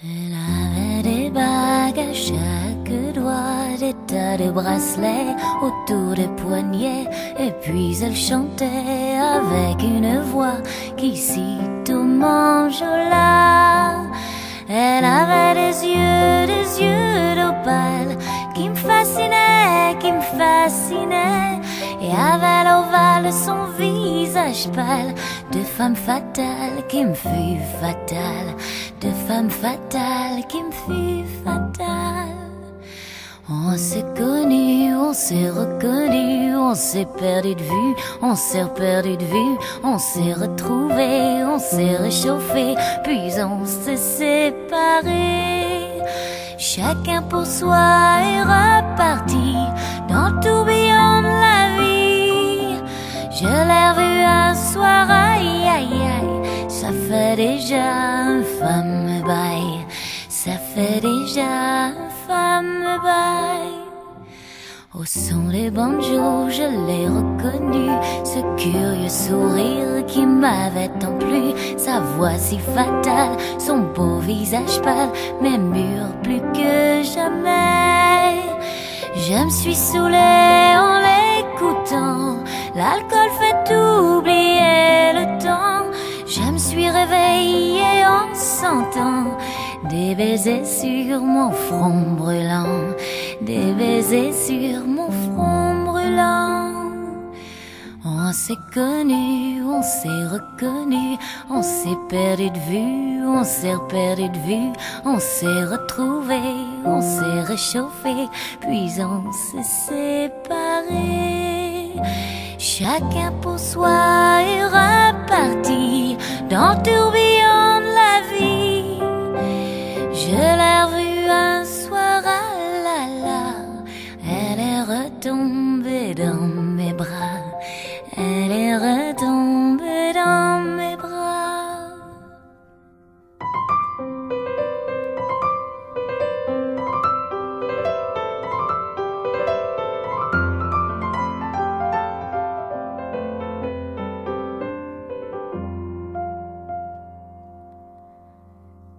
Elle avait des bagues à chaque doigt, des tas de bracelets autour des poignets, et puis elle chantait avec une voix qui sitôt m'enjôla. Elle avait des yeux d'opale qui me fascinaient, et avait l'ovale son visage pâle de femme fatale qui me fut fatale, de femme fatale qui me fut fatale. On s'est connus, on s'est reconnus, on s'est perdu de vue, on s'est perdu de vue, on s'est retrouvés, on s'est réchauffés, puis on s'est séparés. Chacun pour soi est reparti dans le tourbillon de la vie. Je l'ai revu un soir, aïe aïe aïe, ça fait déjà un fameux bail, ça fait déjà un fameux bail. Au son des banjos, je l'ai reconnu, ce curieux sourire qui m'avait tant plu, sa voix si fatale, son beau visage pâle, mais mûr plus que jamais. Je me suis saoulée en l'écoutant, l'alcool fait oublier le temps. Je me suis réveillée en sentant des baisers sur mon front brûlant, des baisers sur mon front brûlant. On s'est connus, on s'est reconnus, on s'est perdu de vue, on s'est perdu de vue, on s'est retrouvés, on s'est réchauffés, puis on s'est séparés. Chacun pour soi est reparti dans le tourbillon de la vie. Je l'ai revue un soir, ah là là, elle est retombée dans mes bras, elle est retombée dans mes bras.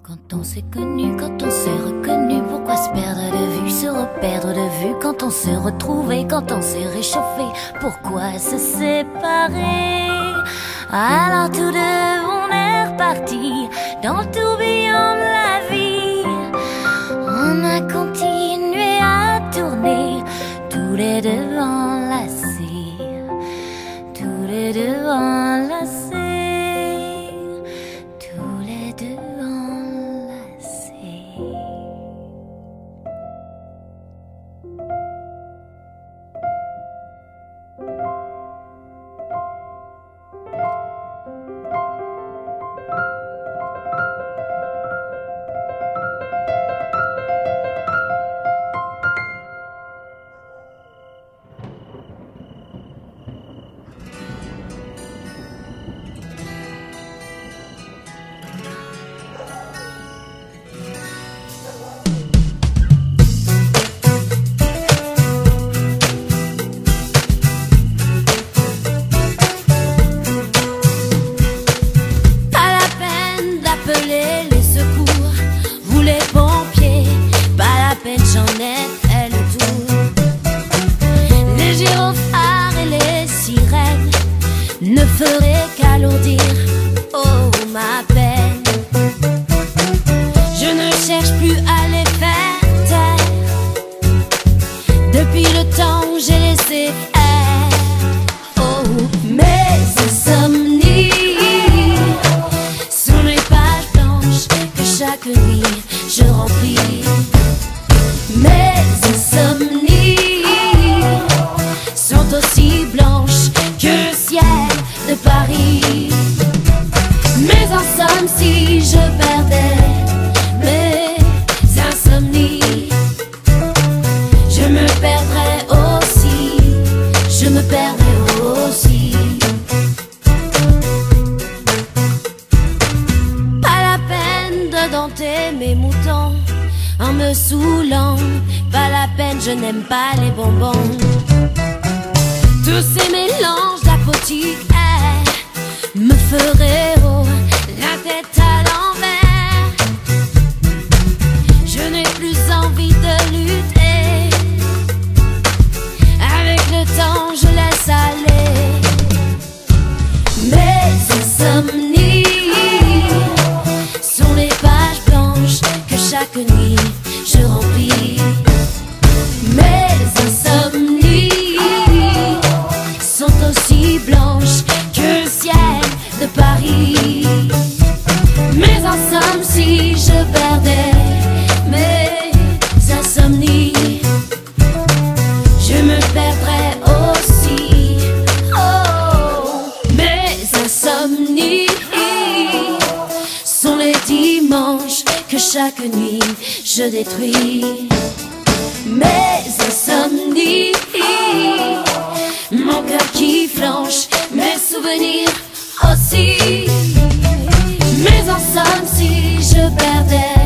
Quand on s'est connu, quand on s'est reconnu, pourquoi se perdre de vue, se reperdre de vue? Quand on s'est retrouvé, quand on s'est réchauffé, pourquoi se séparer? Alors tous deux on est repartis dans le tourbillon de la vie. On a continué à tourner, tous les deux enlacés, tous les deux enlacés. Les secours, vous les pompiers, pas la peine, j'en ai fait le tour. Les gyrophares et les sirènes ne feraient qu'alourdir, oh ma peine. Je ne cherche plus à les faire taire, depuis le temps où j'ai laissé faire. Oh, mes insomnies sont les pages blanches que chaque nuit je remplis. Mes insomnies sont aussi blanches que le ciel de Paris. Mes insomnies, si je perdais mes insomnies, je me perdrais aussi, je me perdrais aussi. Pas la peine de dompter mes moutons en me saoulant. Pas la peine, je n'aime pas les bonbons. Tous ces mélanges d'apothicaires me feraient la tête à l'envers. Je n'ai plus envie de lutter. Avec le temps, je laisse aller mes insomnies. Sont les pages blanches que chaque nuit je remplis. Mes insomnies sont aussi blanches que le ciel de Paris. Mais en somme, si je perdais mes insomnies, je me perdrais aussi. Oh, mes insomnies sont les dimanches que chaque nuit je détruis. Mes insomnies, mon cœur qui flanche, mes souvenirs aussi. Mais en somme, si je perdais